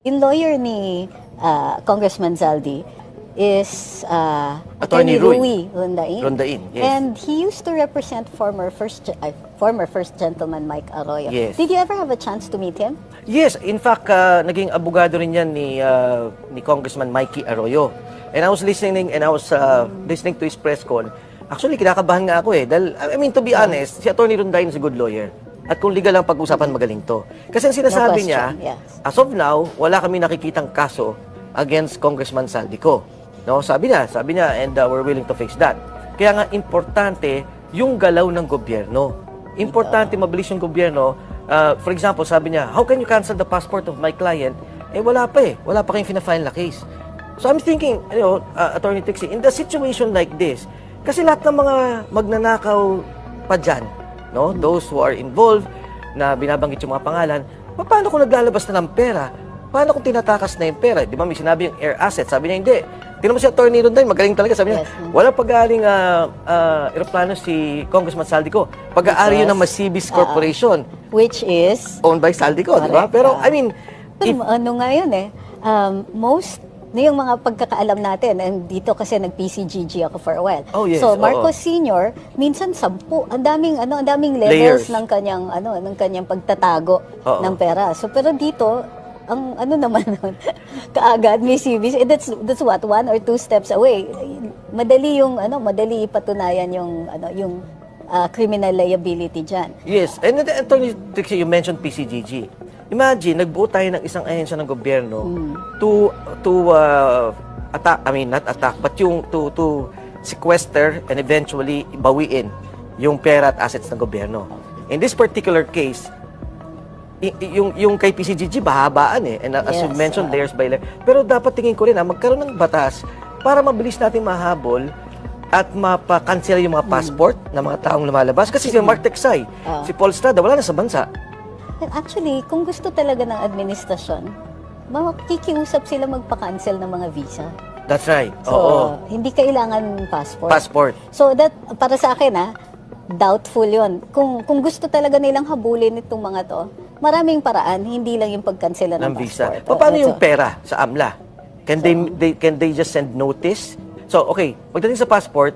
Yung lawyer ni Congressman Zaldi is Attorney Rui Rondain. Rondain, yes. And he used to represent former first gentleman Mike Arroyo. Yes. Did you ever have a chance to meet him? Yes, in fact, naging abogado rin yan ni Congressman Mikey Arroyo. And I was listening to his press con. Actually, kinakabahan nga ako eh. Dahil, I mean, to be honest, si Attorney Rondain is a good lawyer. At kung legal lang pag-usapan, magaling to. Kasi ang sinasabi niya, yes. as of now, wala kami nakikitang kaso against Congressman Saldico. No, sabi niya, and we're willing to face that. Kaya nga, importante yung galaw ng gobyerno. Importante, mabilis yung gobyerno. For example, sabi niya, how can you cancel the passport of my client? Eh, wala pa eh. Wala pa kayong fina-file na case. So I'm thinking, Attorney Trixie, in the situation like this, kasi lahat ng mga magnanakaw pa dyan, no? Those who are involved, na binabanggit yung mga pangalan, paano kung naglalabas na ng pera? Paano kung tinatakas na yung pera? Di ba may sinabi yung air asset? Sabi niya, hindi. Tingnan mo si Attorney Rondain, magaling talaga. Sabi niya, walang pag-aaring aeroplano si Congressman Saldico. Pag-aari yun ng Masibis Corporation. Which is? Owned by Saldico, di ba? Pero, I mean, ano nga yun eh, most na yung mga pagkakaalam natin, and dito kasi nag-PCGG ako for a while. Oh, yes, so Marcos Sr., minsan 10, ang daming levels ng kanyang pagtatago ng pera. So pero dito, ang naman kaagad may CVs, that's what 1 or 2 steps away. Madali ipatunayan yung criminal liability diyan. Yes, and Attorney Trixie, you mentioned PCGG. Imagine, nagbuo tayo ng isang ahensya ng gobyerno to attack, I mean, not attack, but to sequester and eventually bawiin yung pera at assets ng gobyerno. In this particular case, yung kay PCGG, bahabaan eh. And as you mentioned, layers by layers. Pero dapat tingin ko rin, magkaroon ng batas para mabilis natin mahabol at mapakansela yung mga passport ng mga taong lumalabas. Kasi si Mark Teksay, si Paul Estrada, wala na sa bansa. Actually, kung gusto talaga ng administrasyon, makikiusap sila magpa-cancel ng mga visa. That's right. So, hindi kailangan passport. So, para sa akin, doubtful yun. Kung gusto talaga nilang habulin itong mga to, maraming paraan, hindi lang yung pagkansela ng passport. Visa. Paano yung pera sa AMLA? Can they just send notice? So, okay, pagdating sa passport,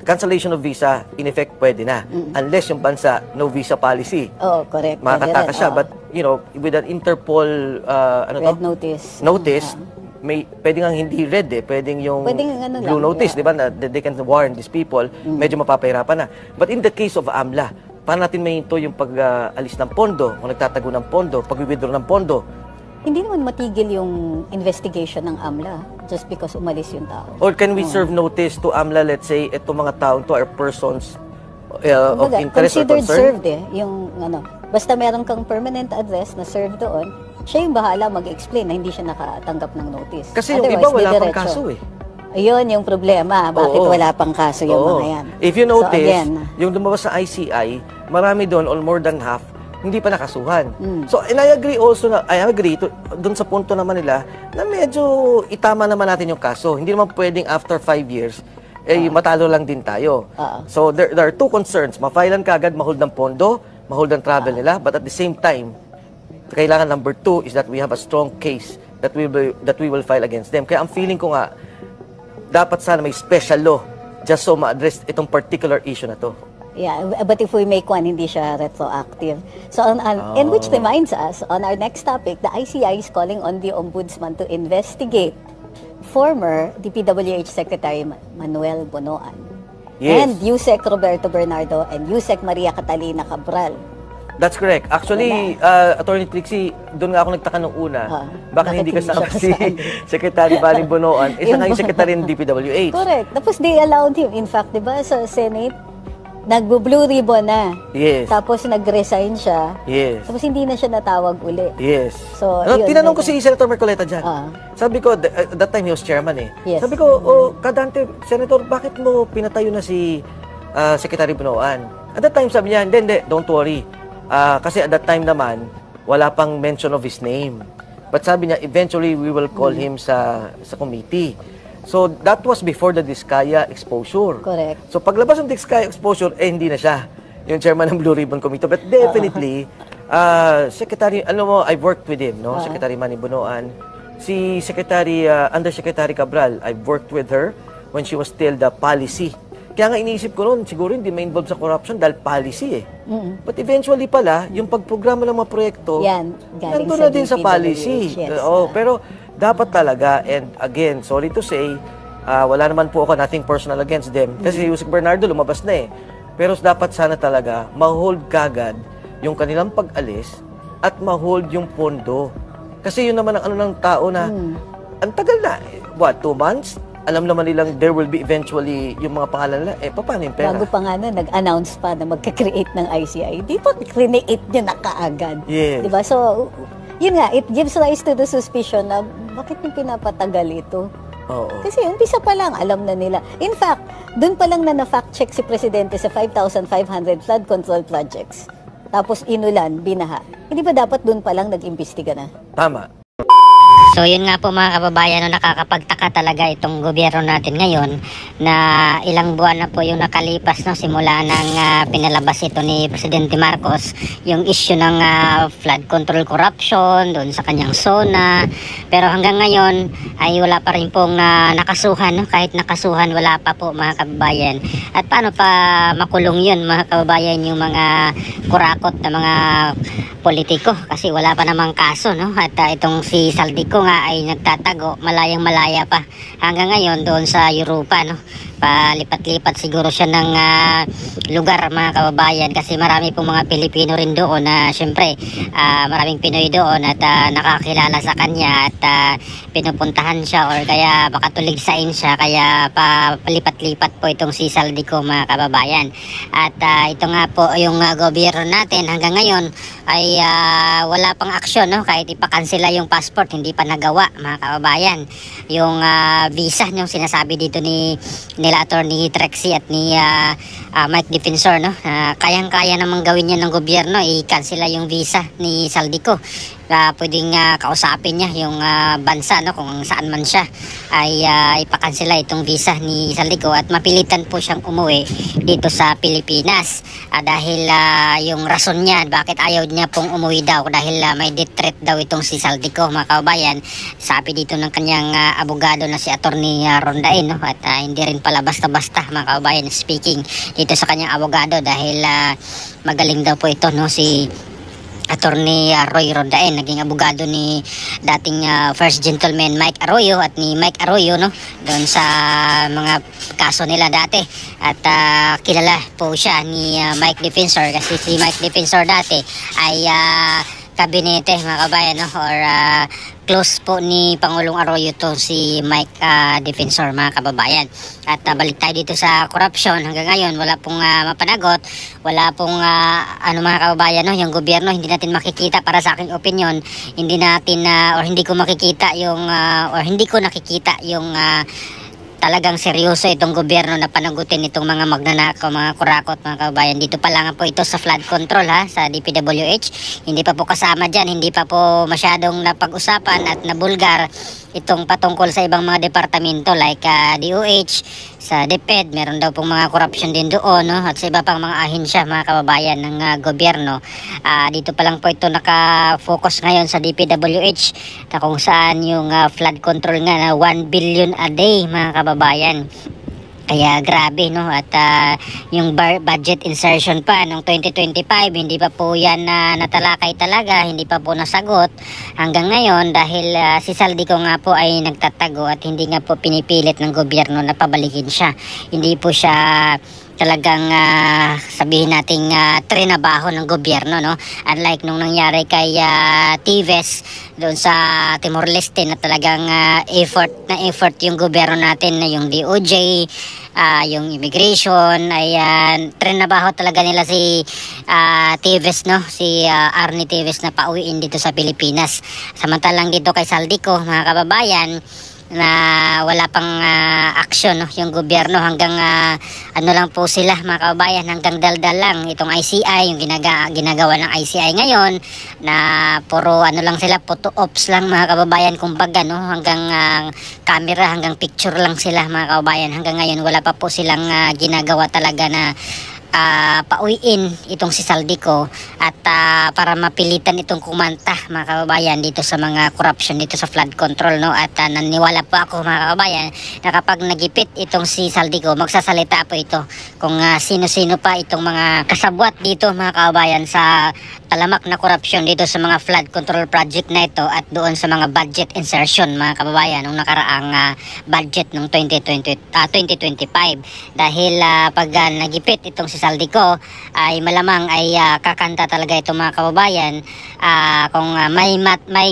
cancellation of visa, in effect, pwede na. Unless yung bansa, no visa policy. Oh, correct. Makakataka siya. But, with an Interpol, red notice. Pwede nga hindi red eh. Pwedeng yung blue notice, di ba? Na they can warn these people, medyo mapapahirapan na. But in the case of AMLA, paano natin mahinto yung pag-alis ng pondo, kung nagtatago ng pondo, pag-withdraw ng pondo? Hindi naman matigil yung investigation ng AMLA just because umalis yung tao. Or can we serve notice to AMLA, let's say, itong mga taong to are persons of interest or concern? Considered served eh. Yung basta meron kang permanent address na served doon, siya yung bahala mag-explain na hindi siya nakatanggap ng notice. Kasi yung iba wala pang kaso eh. Ayun yung problema. Bakit wala pang kaso yung mga yan? If you notice, yung lumabas sa ICI, marami doon, or more than half, hindi pa nakasuhan. So, and I agree doon sa punto naman nila na medyo itama naman natin yung kaso. Hindi naman pwedeng after 5 years, matalo lang din tayo. So, there are two concerns. Ma-filean ka agad, ma-hold ng pondo, ma-hold ng travel nila, but at the same time, kailangan number 2 is that we have a strong case that we will file against them. Kaya ang feeling ko nga, dapat sana may special law just so ma-address itong particular issue na to. Yeah, but if we make one, hindi siya retroactive. So, and which reminds us, on our next topic, the ICI is calling on the Ombudsman to investigate former DPWH Secretary Manuel Bonoan and Yusek Roberto Bernardo and Yusek Maria Catalina Cabral. That's correct. Actually, Attorney Trixie, doon nga ako nagtaka nung una. Bakit hindi kasama si Secretary Baling Bonoan? Isa nga yung Secretary ng DPWH. Correct. Tapos they allowed him. In fact, di ba, sa Senate, nag-blue ribbon na. Yes. Tapos nag-resign siya. Yes. Tapos hindi na siya natawag uli. Yes. So, tinanong ko si Senator Mercoleta dyan. Sabi ko, that time he was chairman eh. Yes. Sabi ko, Kadante, Senator, bakit mo pinatayo na si Secretary Bonoan? At that time, sabi niya, hindi, don't worry. Kasi at that time naman, wala pang mention of his name. But sabi niya, eventually, we will call him sa committee. So, that was before the Diskaya exposure. Correct. So, paglabas ng Diskaya exposure, hindi na siya yung chairman ng Blue Ribbon Committee. But definitely, Secretary, alam mo, I've worked with him, no? Secretary Manny Bunoan. Si Secretary, Undersecretary Cabral, I've worked with her when she was still the policy. Kaya nga iniisip ko noon, siguro hindi ma-involve sa corruption dahil policy eh. But eventually pala, yung pagprograma ng mga proyekto, nandun na din sa policy. Pero dapat talaga, and again, sorry to say, wala naman po ako nothing personal against them. Kasi Yusek Bernardo lumabas na eh. Pero dapat sana talaga, ma-hold kagad yung kanilang pag-alis at ma-hold yung pondo. Kasi yun naman ang ano ng tao na, ang tagal na, 2 months? Alam naman nilang there will be eventually yung mga pangalan nila, paano yung pera? Bago pa nga nag-announce pa na magka-create ng ICI, di ba create nyo na kaagad? Yes. Diba? So, yun nga, it gives rise to the suspicion na bakit yung pinapatagal ito? Oo. Kasi umpisa pa lang, alam na nila. In fact, dun pa lang na fact check si Presidente sa 5,500 flood control projects. Tapos inulan, binaha. Hindi ba dapat dun pa lang nag-imbestiga na? Tama. So yun nga po mga kababayan, no, nakakapagtaka talaga itong gobyerno natin ngayon na ilang buwan na po yung nakalipas, no, simula nang pinalabas ito ni Presidente Marcos yung issue ng flood control corruption doon sa kanyang zona. Pero hanggang ngayon ay wala pa rin pong nakasuhan, no? Kahit nakasuhan wala pa po mga kababayan. At paano pa makulong yun mga kababayan yung mga kurakot na mga politiko kasi wala pa namang kaso, no? At itong si Saldico nga ay nagtatago, malayang malaya pa hanggang ngayon doon sa Europa, no? Palipat-lipat siguro siya ng lugar mga kababayan kasi marami pong mga Pilipino rin doon na syempre maraming Pinoy doon at nakakilala sa kanya at pinupuntahan siya or kaya baka tuligsain siya kaya palipat-lipat po itong si Saldico mga kababayan. At ito nga po yung gobyerno natin hanggang ngayon ay wala pang aksyon, no? Kahit ipakansela yung passport hindi pa nagawa mga kababayan. Yung visa yung sinasabi dito nila Attorney Trexie at ni Mike Defensor, no? Kayang-kaya namang gawin niya ng gobyerno, i-cancela yung visa ni Saldico. Pwedeng kausapin niya yung bansa, no, kung saan man siya ay ipakansela itong visa ni Saldico at mapilitan po siyang umuwi dito sa Pilipinas dahil yung rason niya bakit ayaw niya pong umuwi daw dahil may death threat daw itong si Saldico mga kababayan. Sabi dito ng kanyang abogado na si Attorney Rondain, no, at hindi rin pala basta-basta mga kababayan speaking dito sa kanyang abogado dahil magaling daw po ito, no, si Attorney Roy Rondain, naging abogado ni dating First Gentleman Mike Arroyo at ni Mike Arroyo, no, doon sa mga kaso nila dati at kilala po siya ni Mike Defensor kasi si Mike Defensor dati ay kabinete mga kabayan, no, or close po ni Pangulong Arroyo to si Mike Defensor mga kababayan. At balik tayo dito sa corruption. Hanggang ngayon wala pong mapanagot, wala pong ano mga kababayan, no, yung gobyerno hindi natin makikita, para sa aking opinion hindi natin or hindi ko makikita yung or hindi ko nakikita yung talagang seryoso itong gobyerno na panagutin itong mga magnanakaw, mga kurakot mga kababayan. Dito pa lang po ito sa flood control sa DPWH. Hindi pa po kasama dyan, hindi pa po masyadong napag-usapan at nabulgar itong patungkol sa ibang mga departamento like DOH, sa DepEd, meron daw pong mga corruption din doon, no? At sa iba pang mga ahensya mga kababayan ng gobyerno. Dito pa lang po ito naka-focus ngayon sa DPWH na kung saan yung flood control nga na 1 billion a day mga kababayan. Kaya grabe, no, at yung budget insertion pa noong 2025 hindi pa po yan natalakay talaga, hindi pa po nasagot hanggang ngayon dahil si Saldico nga po ay nagtatago at hindi nga po pinipilit ng gobyerno na pabalikin siya. Hindi po siya talagang sabihin nating trinabaho ng gobyerno, no, unlike nung nangyari kay Tives doon sa Timor-Leste na talagang effort yung gobyerno natin na yung DOJ, yung immigration, ayan, trinabaho talaga nila si Tives, no, si Arnie Tives na pauwiin dito sa Pilipinas. Samantalang dito kay Saldico mga kababayan na wala pang aksyon, no, yung gobyerno hanggang ano lang po sila mga kababayan, hanggang daldal lang itong ICI, yung ginagawa ng ICI ngayon na puro ano lang sila, photo ops lang mga kababayan, kumbaga, no, hanggang camera, hanggang picture lang sila mga kababayan. Hanggang ngayon wala pa po silang ginagawa talaga na pauwiin itong si Saldico at para mapilitan itong kumanta, mga kababayan, dito sa mga corruption dito sa flood control, no? At naniwala po ako, mga kababayan, na kapag nagipit itong si Saldico, magsasalita po ito kung sino-sino pa itong mga kasabwat dito, mga kababayan, sa talamak na corruption dito sa mga flood control project na ito at doon sa mga budget insertion, mga kababayan, nung nakaraang budget ng 2025. Dahil pag nagipit itong si Saldico ay malamang ay kakanta talaga itong mga kababayan kung may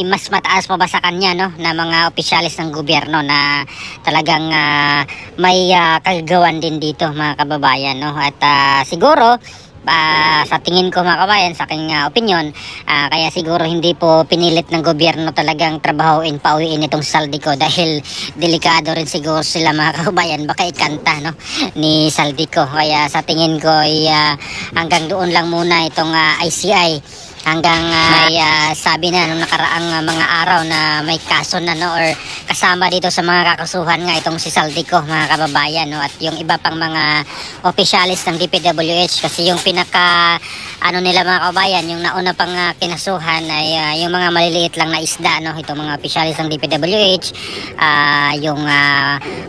mas mataas pa ba sa kanya, no, na mga opisyalis ng gobyerno na talagang may kagagawan din dito, mga kababayan, no? At siguro sa tingin ko, mga kabayan, sa aking opinion, kaya siguro hindi po pinilit ng gobyerno talagang trabahuin, pauwiin itong Saldico dahil delikado rin siguro sila, mga kababayan, baka ikanta, no, ni Saldico. Kaya sa tingin ko ay hanggang doon lang muna itong ICI hanggang may sabi na nung nakaraang mga araw na may kaso na, no, or kasama dito sa mga kakasuhan nga itong si Saldico, mga kababayan, no, at yung iba pang mga opisyalis ng DPWH, kasi yung pinaka nila, mga kababayan, yung nauna pang kinasuhan ay yung mga maliliit lang na isda, no, itong mga opisyalis ng DPWH, yung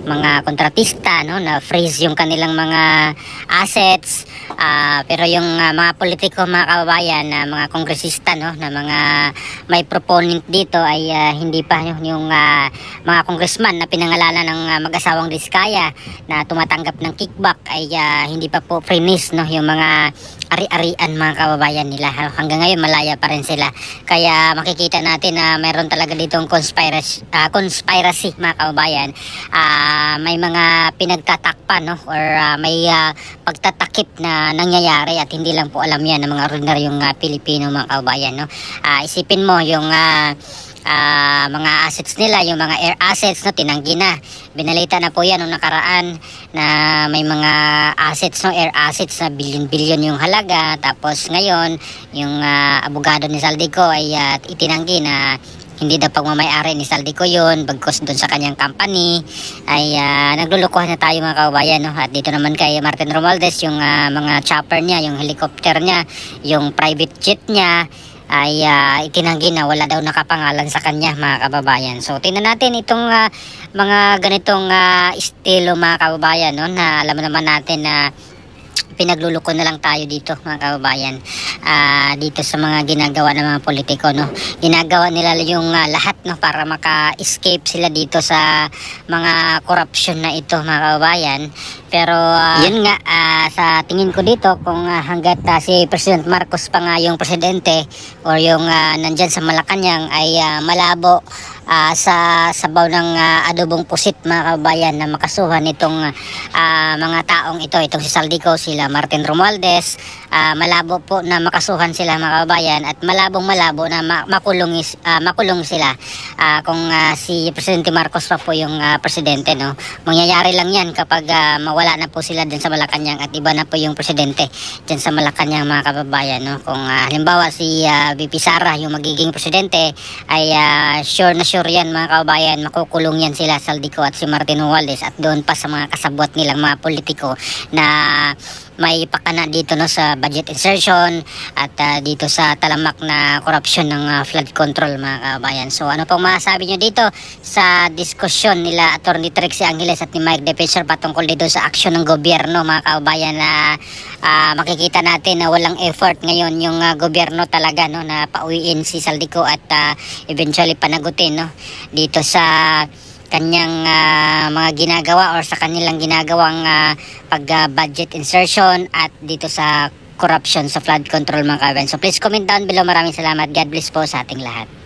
mga kontratista, no, na freeze yung kanilang mga assets, pero yung mga politiko, mga kababayan, mga kongresista, no, na mga may proponent dito ay hindi pa, no, yung mga congressman na pinangalanan ng mag-asawang Diskaya na tumatanggap ng kickback ay hindi pa po finish, no, yung mga ari-arian, mga kababayan nila. Hanggang ngayon malaya pa rin sila. Kaya makikita natin na mayroon talaga ditong conspiracy, mga kababayan. May mga pinagtatakpan, no, or may pagtatakip na nangyayari at hindi lang po alam yan ng mga ordinaryong Pilipino, mga kababayan, no. Isipin mo yung mga assets nila, yung mga air assets, no, tinanggi na. Binalita na po yan nung nakaraan na may mga assets, no, air assets na bilyon-bilyon yung halaga. Tapos ngayon yung abogado ni Saldico ay itinanggi na hindi daw pagmamayari ni Saldico yun, bagkos doon sa kanyang company ay naglulukuhan na tayo, mga kababayan, no? At dito naman kay Martin Romualdez, yung mga chopper niya, yung helicopter niya, yung private jet niya ay itinanggi na wala daw nakapangalan sa kanya, mga kababayan. So tingnan natin itong mga ganitong estilo, mga kababayan, no, na alam naman natin na pinagluluko na lang tayo dito, mga kababayan, dito sa mga ginagawa ng mga politiko, no. Ginagawa nila yung lahat, no, para maka-escape sila dito sa mga corruption na ito, mga kababayan. Pero yun nga, sa tingin ko dito, kung hanggat si President Marcos pa nga yung presidente or yung nandyan sa Malacanang ay malabo sa sabaw ng adobong pusit, mga kababayan, na makasuhan itong mga taong itong si Saldico, sila Martin Romualdez, malabo po na makasuhan sila, mga kababayan, at malabo na makulong sila kung si Presidente Marcos pa po yung presidente, no. Mangyayari lang yan kapag mawala na po sila dyan sa Malacanang at iba na po yung presidente dyan sa Malacanang, mga kababayan, no. Kung halimbawa si VP Sara yung magiging presidente ay sure na sure yan, mga kababayan, makukulong yan sila Saldico at si Martin Romualdez at doon pa sa mga kasabwat nilang mga politiko na may pakana dito, no, sa budget insertion at dito sa talamak na corruption ng flood control, mga kababayan. So ano pong masasabi nyo dito sa diskusyon nila Atty. Trixie Angeles at ni Mike Defensor patungkol dito sa aksyon ng gobyerno, mga kababayan, na makikita natin na walang effort ngayon yung gobyerno talaga, no, na pauwiin si Saldico at eventually panagutin, no, dito sa kanyang mga ginagawa or sa kanilang ginagawang pag-budget insertion at dito sa corruption sa flood control, mga kababayan. So please comment down below. Maraming salamat. God bless po sa ating lahat.